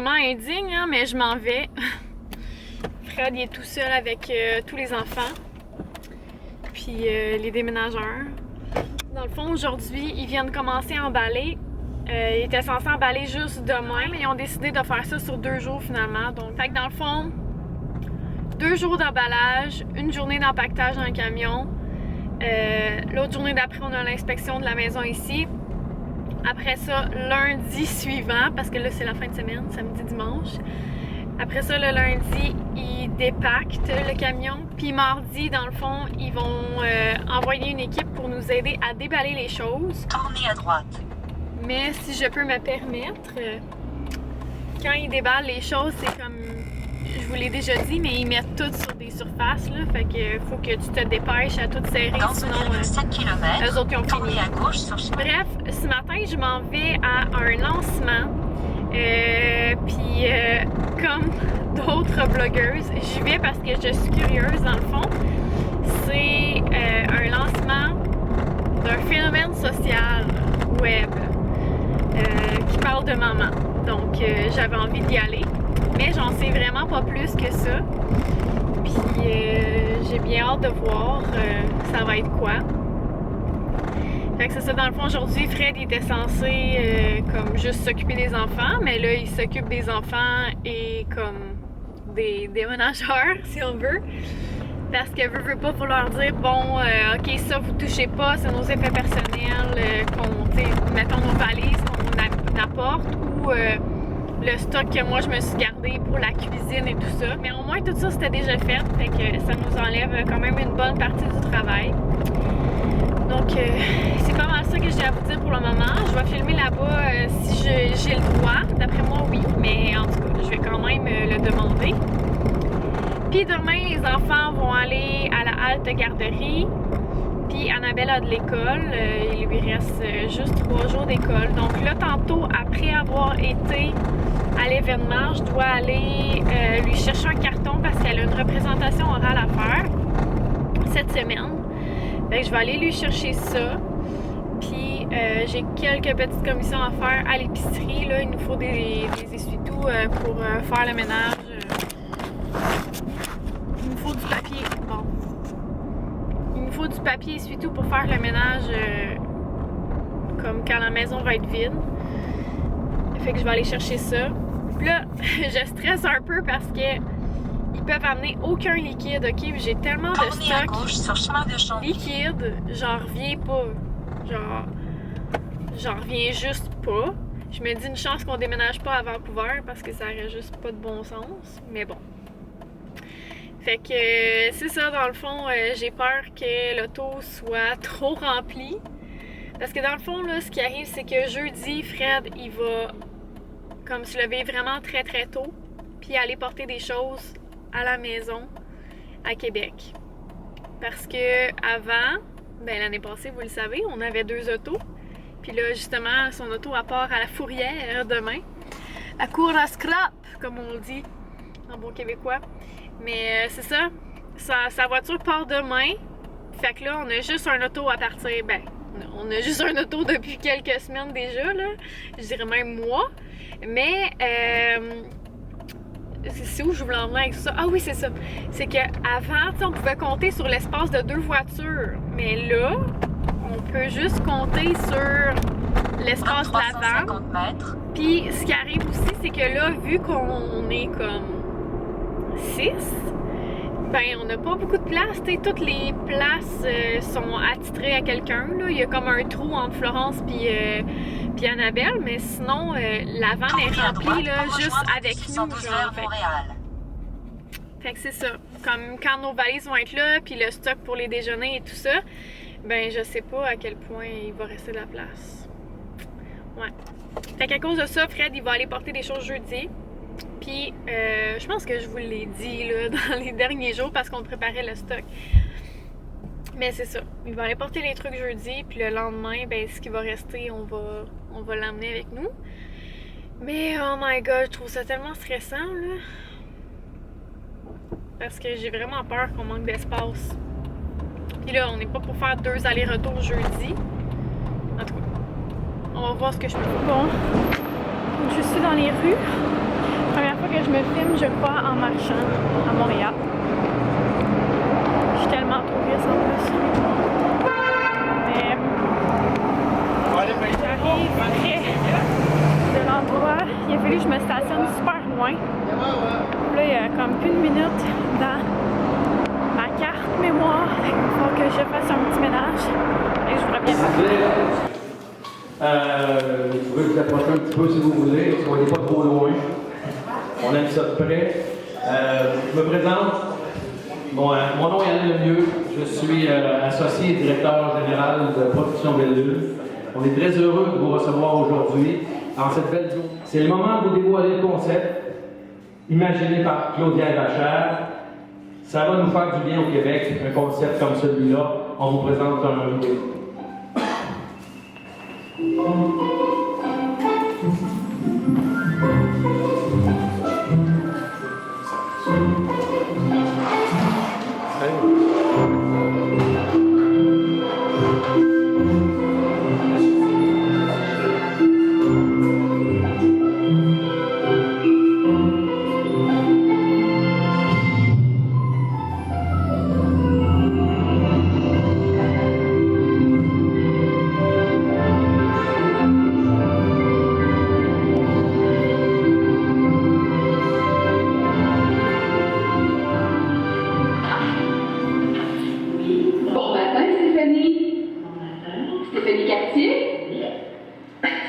vraiment indigne, hein, mais je m'en vais. Fred, il est tout seul avec tous les enfants. Puis les déménageurs. Dans le fond, aujourd'hui, ils viennent commencer à emballer. Ils étaient censés emballer juste demain, mais ils ont décidé de faire ça sur 2 jours finalement. Donc, fait que dans le fond, 2 jours d'emballage, une journée d'empaquetage dans le camion. L'autre journée d'après, on a l'inspection de la maison ici. Après ça, lundi suivant, parce que là, c'est la fin de semaine, samedi, dimanche. Après ça, le lundi, ils dépactent le camion. Puis mardi, dans le fond, ils vont envoyer une équipe pour nous aider à déballer les choses. Tournez à droite. Mais si je peux me permettre, quand ils déballent les choses, c'est comme, je vous l'ai déjà dit, mais ils mettent tout sur des surfaces, là. Fait que faut que tu te dépêches à tout serrer, sinon 7 km, eux autres, ils ont tournez fini. à gauche sur chemin. Bref, ce matin, je m'en vais à un lancement. Puis, comme d'autres blogueuses, j'y vais parce que je suis curieuse, dans le fond. C'est un lancement d'un phénomène social web qui parle de maman. Donc, j'avais envie d'y aller, mais j'en sais vraiment pas plus que ça. Puis, j'ai bien hâte de voir ça va être quoi. Fait que c'est ça, dans le fond, aujourd'hui, Fred il était censé comme juste s'occuper des enfants, mais là, il s'occupe des enfants et comme des déménageurs, si on veut. Parce que veut pas, faut leur dire, bon, ok, ça, vous touchez pas, c'est nos effets personnels, mettons nos valises qu'on apporte, ou le stock que moi, je me suis gardé pour la cuisine et tout ça. Mais au moins, tout ça, c'était déjà fait, fait que ça nous enlève quand même une bonne partie du travail. Donc, c'est pas mal ça que j'ai à vous dire pour le moment. Je vais filmer là-bas si j'ai le droit. D'après moi, oui. Mais en tout cas, je vais quand même le demander. Puis demain, les enfants vont aller à la halte garderie. Puis Annabelle a de l'école. Il lui reste juste 3 jours d'école. Donc là, tantôt, après avoir été à l'événement, je dois aller lui chercher un carton parce qu'elle a une représentation orale à faire cette semaine. Fait que je vais aller lui chercher ça. Puis j'ai quelques petites commissions à faire à l'épicerie. Là, il nous faut des essuie-tout pour faire le ménage. Il nous faut du papier. Bon. Il nous faut du papier essuie-tout pour faire le ménage comme quand la maison va être vide. Fait que je vais aller chercher ça. Puis là, je stresse un peu parce que ils peuvent amener aucun liquide, ok? J'ai tellement de stock liquide, j'en reviens pas. J'en reviens juste pas. Je me dis une chance qu'on déménage pas à Vancouver parce que ça aurait juste pas de bon sens. Mais bon. Fait que c'est ça, dans le fond, j'ai peur que l'auto soit trop remplie. Parce que dans le fond, là, ce qui arrive, c'est que jeudi, Fred, il va comme se lever vraiment très très tôt. Puis aller porter des choses à la maison à Québec. Parce que avant, ben l'année passée, vous le savez, on avait 2 autos. Puis là, justement, son auto à part à la fourrière demain. À cour à scrap, comme on le dit en bon québécois. Mais c'est ça, sa voiture part demain. Fait que là, on a juste un auto à partir. Ben, on a juste un auto depuis quelques semaines déjà, là. Je dirais même mois. Mais c'est où je voulais en venir avec ça? Ah oui, c'est ça. C'est qu'avant, on pouvait compter sur l'espace de 2 voitures. Mais là, on peut juste compter sur l'espace de l'avant. Puis ce qui arrive aussi, c'est que là, vu qu'on est comme 6, ben on n'a pas beaucoup de place. T'sais, toutes les places sont attitrées à quelqu'un. Il y a comme un trou entre Florence puis Annabelle, mais sinon la vanne est remplie là, juste avec nous. Genre, fait que c'est ça. Comme quand nos valises vont être là, puis le stock pour les déjeuners et tout ça, ben je sais pas à quel point il va rester de la place. Ouais. Fait qu'à cause de ça, Fred il va aller porter des choses jeudi. Puis, je pense que je vous l'ai dit là, dans les derniers jours parce qu'on préparait le stock. Mais c'est ça. Il va aller porter les trucs jeudi, puis le lendemain, ben ce qui va rester, on va l'emmener avec nous. Mais oh my god, je trouve ça tellement stressant là. Parce que j'ai vraiment peur qu'on manque d'espace. Puis là, on n'est pas pour faire 2 allers-retours jeudi. En tout cas, on va voir ce que je peux faire. Bon, je suis dans les rues. que je me filme, je crois, en marchant à Montréal. Je suis tellement touriste en plus. Mais j'arrive près de l'endroit. Il a fallu que je me stationne super loin. Là, il y a comme une minute dans ma carte mémoire. Il faut que je fasse un petit ménage. Et je voudrais bien faire. Vous pouvez vous approcher un petit peu si vous voulez, soyez pas trop loin. On aime ça de près. Je me présente. Bon, mon nom est Alain Lemieux. Je suis associé et directeur général de Production Belle-Lune. On est très heureux de vous recevoir aujourd'hui en cette belle journée. C'est le moment de vous dévoiler le concept imaginé par Claudia Bachar. Ça va nous faire du bien au Québec, un concept comme celui-là. On vous présente un vidéo.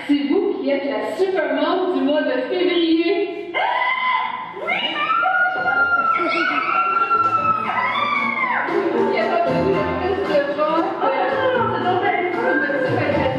C'est vous qui êtes la supermom du mois de février. Qui a obtenu le plus de votes. C'est donc un peu de petit paquet.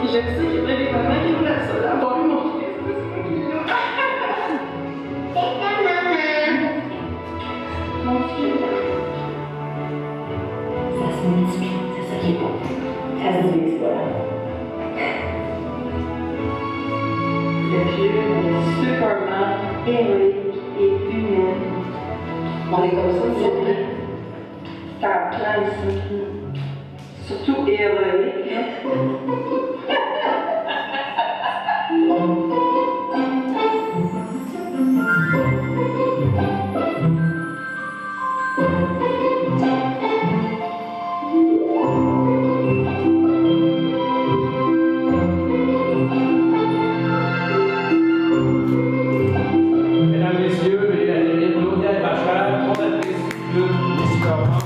Je sais qu'il y a des mamans qui voulaient ça, avoir eu mon fils, c'est ça qui mon fils. Ça se multiplie, c'est ça qui est bon. Ça se divise pas. Le vieux est superman, héroïque et humaine. On est comme ça, c'est faire plein ici. Surtout héroïque. Mesdames, Messieurs, Claudia Bachar, fondatrice du club des Supermans.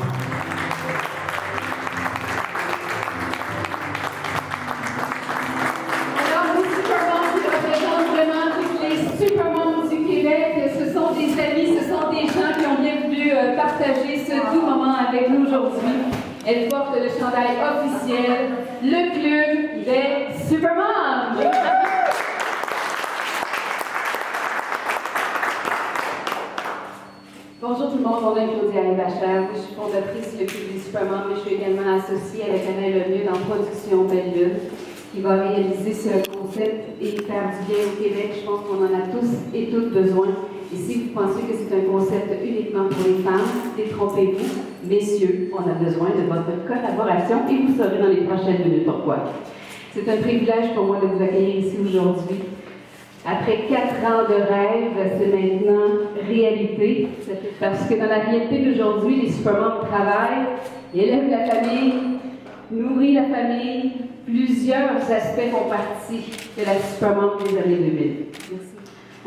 Alors, les supermans qui représentent vraiment toutes les supermans du Québec, ce sont des amis, ce sont des gens qui ont bien voulu partager ce doux moment avec nous aujourd'hui. Elle porte le chandail officiel, le club des supermans. Bonjour tout le monde, mon nom est Claudia Bachar. Je suis fondatrice du club des supermans, mais je suis également associée avec Alain Lemieux dans Production Belle-Lune, qui va réaliser ce concept et faire du bien au Québec. Je pense qu'on en a tous et toutes besoin. Et si vous pensez que c'est un concept uniquement pour les femmes, détrompez-vous. Messieurs, on a besoin de votre collaboration et vous saurez dans les prochaines minutes pourquoi. C'est un privilège pour moi de vous accueillir ici aujourd'hui. Après 4 ans de rêve, c'est maintenant réalité. Parce que dans la réalité d'aujourd'hui, les supermans travaillent, élèvent la famille, nourrissent la famille, plusieurs aspects font partie de la Supermom des années 2000. Merci.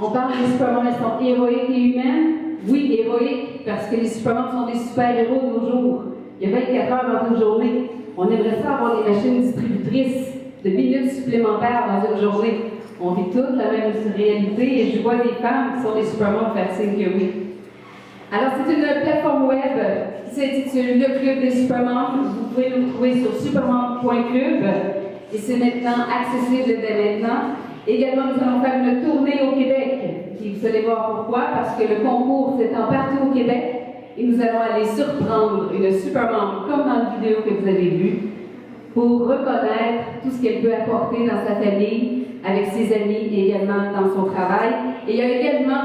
On parle des Supermom, elles sont héroïques et humaines. Oui, héroïques, parce que les Supermom sont des super-héros de nos jours. Il y a 24 heures dans une journée. On aimerait ça avoir des machines distributrices de minutes supplémentaires dans une journée. On vit toutes la même réalité et je vois des femmes qui sont des Supermom faire signe que oui. Alors, c'est une plateforme web qui s'intitule Le Club des Supermom. Vous pouvez nous trouver sur supermom.club et c'est maintenant accessible dès maintenant. Également, nous allons faire une tournée au Québec. Et vous allez voir pourquoi, parce que le concours s'étend partout au Québec et nous allons aller surprendre une Supermom comme dans la vidéo que vous avez vue pour reconnaître tout ce qu'elle peut apporter dans sa famille, avec ses amis et également dans son travail. Et il y a également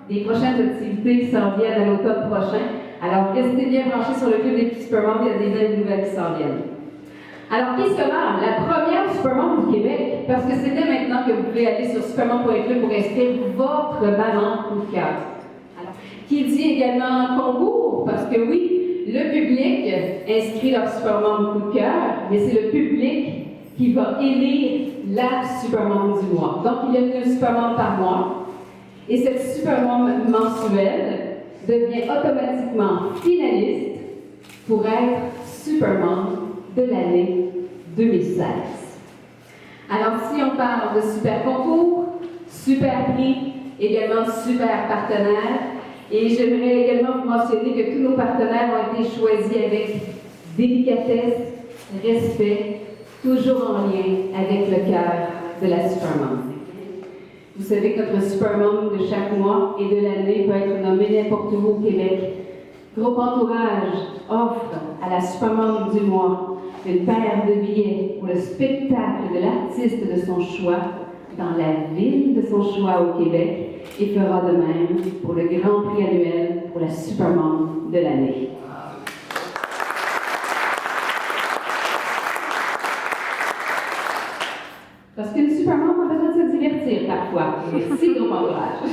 des prochaines activités qui s'en viennent à l'automne prochain. Alors, restez bien branchés sur le Club des Supermom, il y a des belles nouvelles qui s'en viennent. Alors, qui se nomme la première Supermom du Québec? Parce que c'est dès maintenant que vous pouvez aller sur supermom.club pour inscrire votre maman coup de cœur. Alors, qui dit également concours? Parce que oui, le public inscrit leur Supermom coup de cœur, mais c'est le public qui va élire la Supermom du mois. Donc, il y a une Supermom par mois. Et cette Supermom mensuelle devient automatiquement finaliste pour être Supermom de l'année 2016. Alors, si on parle de super concours, super prix, également super partenaire, et j'aimerais également vous mentionner que tous nos partenaires ont été choisis avec délicatesse, respect, toujours en lien avec le cœur de la Supermom. Vous savez que notre Supermom de chaque mois et de l'année peut être nommée n'importe où au Québec. Groupe Entourage offre à la Supermom du mois une paire de billets pour le spectacle de l'artiste de son choix dans la ville de son choix au Québec et fera de même pour le grand prix annuel pour la Supermom de l'année. Parce qu'une Supermom a besoin de se divertir parfois. Merci, Groupe Entourage.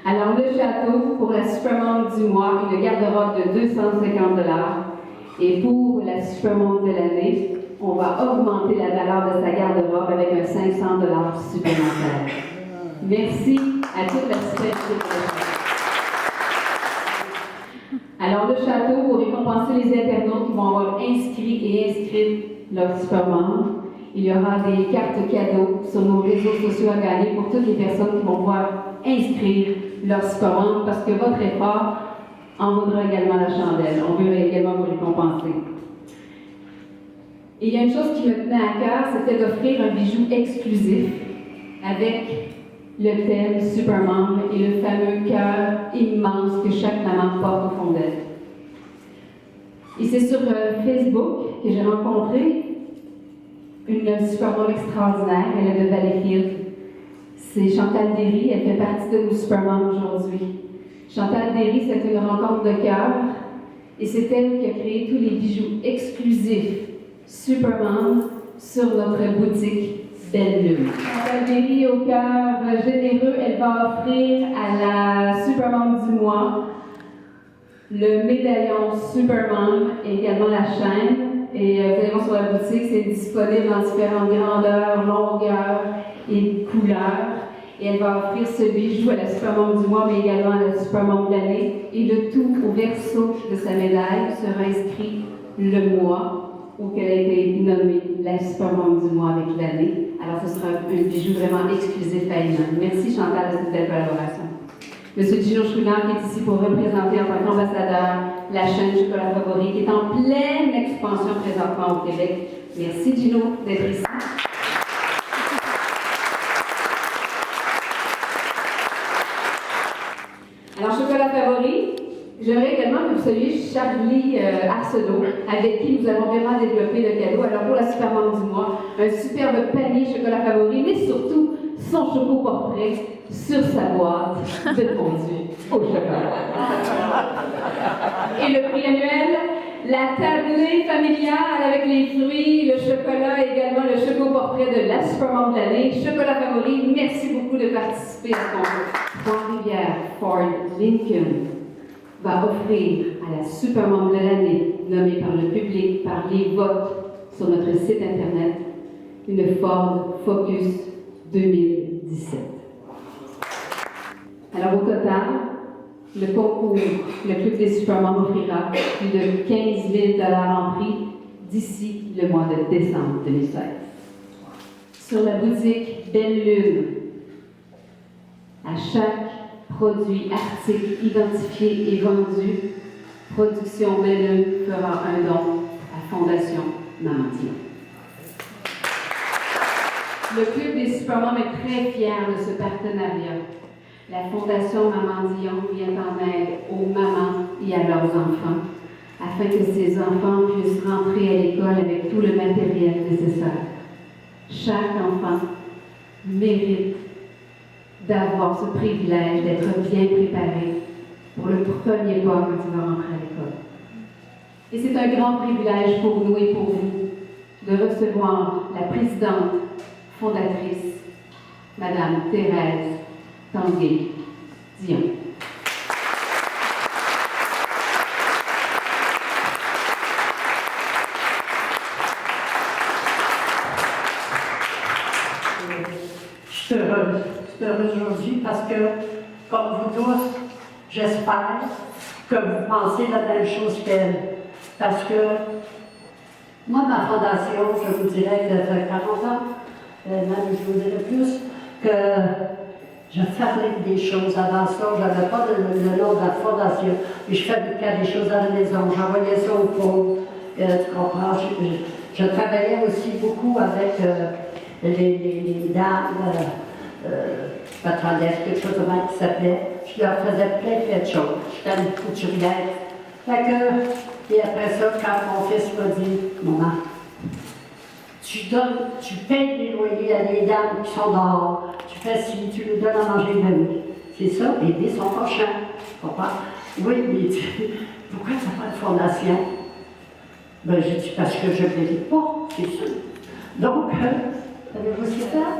Alors, le château pour la Supermom du mois, une garde-robe de 250 $. Et pour la Supermom de l'année, on va augmenter la valeur de sa garde-robe avec un 500 $ supplémentaire. Merci à toute la Supermom. Alors, le château pour récompenser les internautes qui vont avoir inscrit et inscrit leur Supermom. Il y aura des cartes cadeaux sur nos réseaux sociaux à gagner pour toutes les personnes qui vont pouvoir inscrire leur Supermom parce que votre effort en vaudra également la chandelle. On veut également vous récompenser. Et il y a une chose qui me tenait à cœur, c'était d'offrir un bijou exclusif avec le thème Supermom et le fameux cœur immense que chaque maman porte au fond d'elle. Et c'est sur Facebook que j'ai rencontré une Supermom extraordinaire, elle est de Valleyfield. C'est Chantal Derry, elle fait partie de nos Supermom aujourd'hui. Chantal Derry, c'est une rencontre de cœur et c'est elle qui a créé tous les bijoux exclusifs Supermom sur notre boutique Belle Lune. Chantal Derry, au cœur généreux, elle va offrir à la Supermom du mois le médaillon Supermom et également la chaîne. Et vous allez voir sur la boutique, c'est disponible en différentes grandeurs, longueurs et couleurs. Et elle va offrir ce bijou à la Supermom du mois, mais également à la Supermom de l'année. Et le tout au verso de sa médaille sera inscrit le mois auquel a été nommée la Supermom du mois avec l'année. Alors ce sera un bijou vraiment exclusif à elle. Merci Chantal de cette belle collaboration. Monsieur Gino Chouinard qui est ici pour représenter en tant qu'ambassadeur la chaîne Chocolat Favori qui est en pleine expansion présentement au Québec. Merci Gino d'être ici. Alors Chocolat Favori, j'aimerais également que vous saluiez Charlie Arsenault, avec qui nous avons vraiment développé le cadeau. Alors pour la Supermom du mois, un superbe panier Chocolat Favori, mais surtout son choco-portrait sur sa boîte de fondu au chocolat. Et le prix annuel, la tablée familiale avec les fruits, le chocolat et également le choco-portrait de la Supermom de l'année. Chocolat Favori, merci beaucoup de participer à ce concours. Trois-Rivières Ford Lincoln va offrir à la Supermom de l'année, nommée par le public, par les votes, sur notre site internet une Ford Focus 2017. Alors au total, le concours, le Club des Supermams offrira plus de 15 000 $ en prix d'ici le mois de décembre 2016. Sur la boutique Belle Lune, à chaque produit, article identifié et vendu, Production Belle Lune fera un don à Fondation Maman Dion. Le Club des Supermams est très fier de ce partenariat. La Fondation Maman Dion vient en aide aux mamans et à leurs enfants, afin que ces enfants puissent rentrer à l'école avec tout le matériel nécessaire. Chaque enfant mérite d'avoir ce privilège d'être bien préparé pour le premier pas quand il va rentrer à l'école. Et c'est un grand privilège pour nous et pour vous de recevoir la présidente fondatrice, Madame Thérèse Tanguay Dion. Je suis heureuse aujourd'hui parce que, comme vous tous, j'espère que vous pensez la même chose qu'elle. Parce que moi, ma fondation, je vous dirais que ça fait 40 ans, même je vous dirais plus, que je fabrique des choses. Avant ça, je n'avais pas le nom de la fondation, mais je fabriquais des choses à la maison. J'envoyais ça aux pauvres. Tu comprends? Je travaillais aussi beaucoup avec les dames, patronnettes, quelque chose de même qui s'appelait. Je leur faisais plein de choses. J'étais une couturière. Fait que, et après ça, quand mon fils m'a dit, maman, tu payes les loyers à des dames qui sont dehors, tu fais ci, tu nous donnes à manger la nuit. C'est ça, aider son prochain. Tu comprends? Oui, mais pourquoi tu n'as pas de fondation? Ben, j'ai dit, parce que je ne mérite pas, c'est sûr. Donc, avez-vous ce qu'il fait?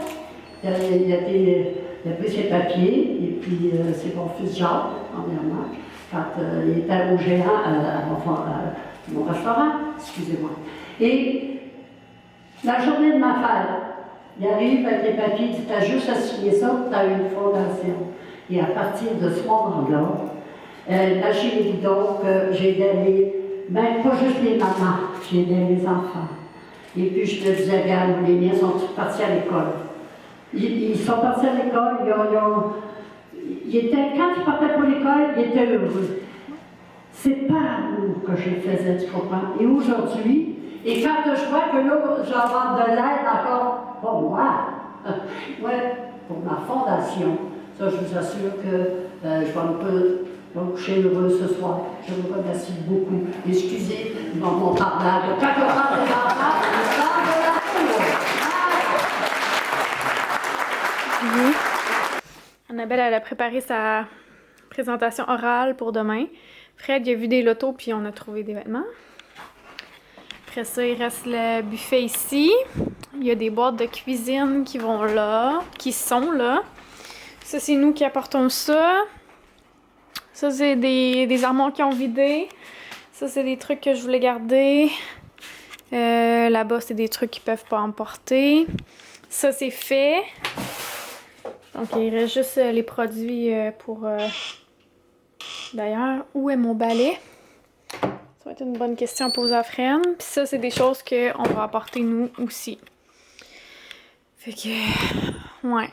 Il a pris ses papiers, et puis c'est mon fils Jacques, premièrement, quand il était au géant à mon restaurant, excusez-moi. Et la journée de ma fête, il arrive avec les papiers, il dit, t'as juste à signer ça, tu as une fondation. Et à partir de ce moment-là, imaginez donc que j'ai aidé, même pas juste les mamans, j'ai aidé les enfants. Et puis je me disais, regarde, les miens sont tous partis à l'école. Ils sont partis à l'école, quand ils partaient pour l'école, ils étaient heureux. C'est par amour que je les faisais, tu comprends? Et aujourd'hui, et quand je vois que là, j'en vends de l'aide encore, pas moi, ouais, pour ma fondation, ça je vous assure que je vais me coucher heureux ce soir. Je vous remercie beaucoup. Excusez mon parlable. Quand on parle des enfants, on parle de l'amour. Annabelle, elle a préparé sa présentation orale pour demain. Fred, il a vu des lotos, puis on a trouvé des vêtements. Après ça, il reste le buffet ici. Il y a des boîtes de cuisine qui vont là, qui sont là. Ça, c'est nous qui apportons ça. Ça, c'est des armoires qui ont vidé. Ça, c'est des trucs que je voulais garder. Là-bas, c'est des trucs qu'ils peuvent pas emporter. Ça, c'est fait. Donc, il reste juste les produits pour... D'ailleurs, où est mon balai? Ça va être une bonne question à poser à Fred. Puis ça, c'est des choses qu'on va apporter nous aussi. Fait que... Ouais.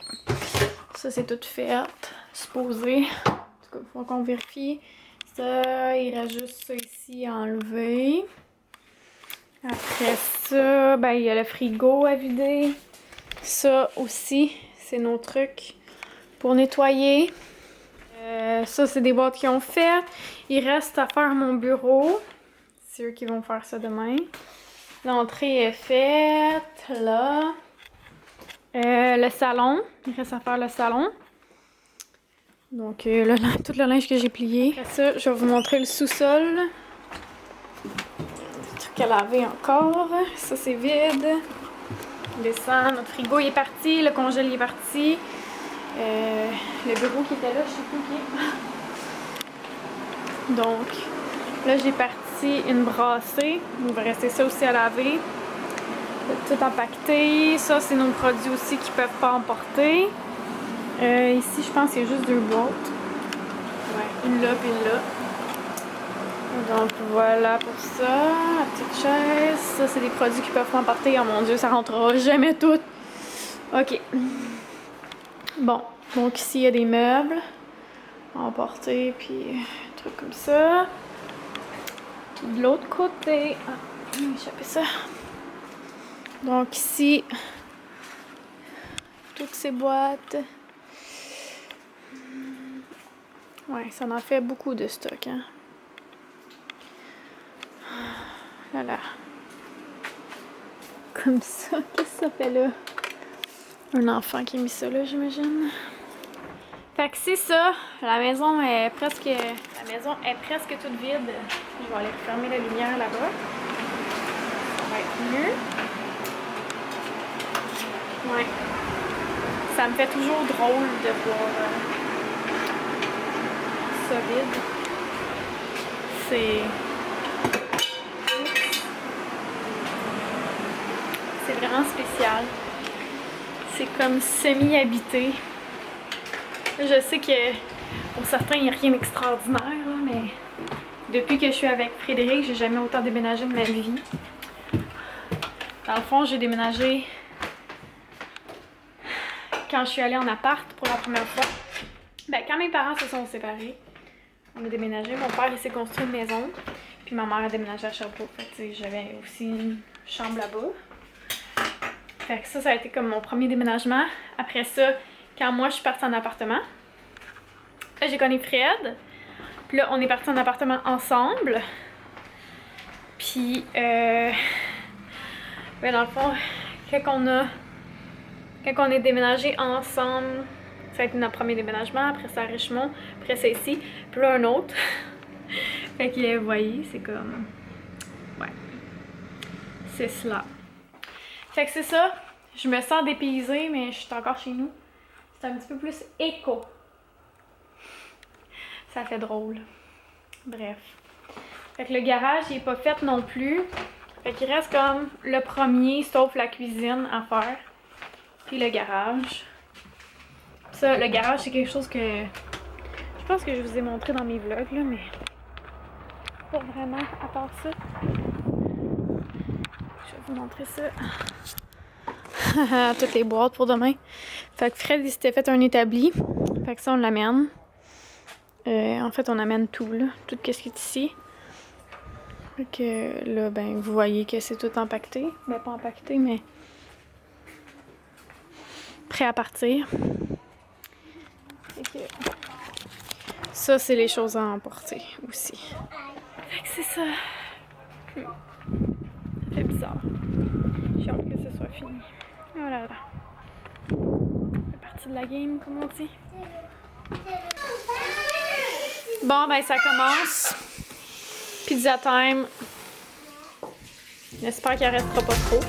Ça, c'est tout fait. Supposé. En tout cas, il faut qu'on vérifie. Ça, il reste juste ça ici à enlever. Après ça, ben, il y a le frigo à vider. Ça aussi, c'est nos trucs pour nettoyer. Ça, c'est des boîtes qu'ils ont faites. Il reste à faire mon bureau. C'est eux qui vont faire ça demain. L'entrée est faite. Là. Le salon. Il reste à faire le salon. Donc, tout le linge que j'ai plié. Après ça, je vais vous montrer le sous-sol. Des trucs à laver encore. Ça, c'est vide. On descend. Notre frigo il est parti. Le congèle il est parti. Le bureau qui était là, je sais plus qui. Donc, là, j'ai parti une brassée. Il va rester ça aussi à laver. C'est tout empaqueté. Ça, c'est nos produits aussi qui peuvent pas emporter. Ici, je pense qu'il y a juste 2 boîtes. Ouais, une là puis une là. Donc voilà pour ça. La petite chaise. Ça, c'est des produits qui peuvent pas emporter. Oh mon Dieu, ça rentrera jamais tout. OK. Bon. Donc ici, il y a des meubles à emporter, puis un truc comme ça. De l'autre côté, je vais échapper ça. Donc ici, toutes ces boîtes. Ouais, ça en fait beaucoup de stock, hein. Voilà. Comme ça, qu'est-ce que ça fait là? Un enfant qui a mis ça là, j'imagine. Fait que c'est ça, la maison est presque toute vide. Je vais aller fermer la lumière là-bas. Ça va être mieux. Ouais. Ça me fait toujours drôle de voir ça vide. C'est vraiment spécial. C'est comme semi-habité. Je sais que pour certains, il n'y a rien d'extraordinaire, mais depuis que je suis avec Frédéric, j'ai jamais autant déménagé de ma vie. Dans le fond, j'ai déménagé quand je suis allée en appart pour la première fois. Ben, quand mes parents se sont séparés, on a déménagé. Mon père, il s'est construit une maison, puis ma mère a déménagé à Sherbrooke. Fait que j'avais aussi une chambre là-bas. Fait que ça a été comme mon premier déménagement. Après ça, quand moi je suis partie en appartement, là j'ai connu Fred. Puis là on est partis en appartement ensemble. Puis ben dans le fond, quand on est déménagé ensemble, ça a été notre premier déménagement. Après ça à Richmond, après ça ici, puis là un autre. Fait que vous voyez, c'est comme... Ouais. C'est cela. Fait que c'est ça. Je me sens dépaysée, mais je suis encore chez nous. C'est un petit peu plus éco. Ça fait drôle. Bref. Fait que le garage, il est pas fait non plus. Fait qu'il reste comme le premier, sauf la cuisine à faire. Puis le garage. Ça, le garage, c'est quelque chose que... Je pense que je vous ai montré dans mes vlogs, là, mais... Pas vraiment, à part ça. Je vais vous montrer ça. Toutes les boîtes pour demain. Fait que Fred, il s'était fait un établi. Fait que ça, on l'amène. En fait, on amène tout, là. Tout ce qui est ici. Fait que là, ben, vous voyez que c'est tout empaqueté. Ben, pas empaqueté, mais... prêt à partir. Fait que... ça, c'est les choses à emporter aussi. Fait que c'est ça. Ça fait bizarre. J'ai hâte que ce soit fini. Voilà. C'est partie de la game, comme on dit. Bon, ben ça commence. Pizza time. J'espère qu'il en restera pas trop.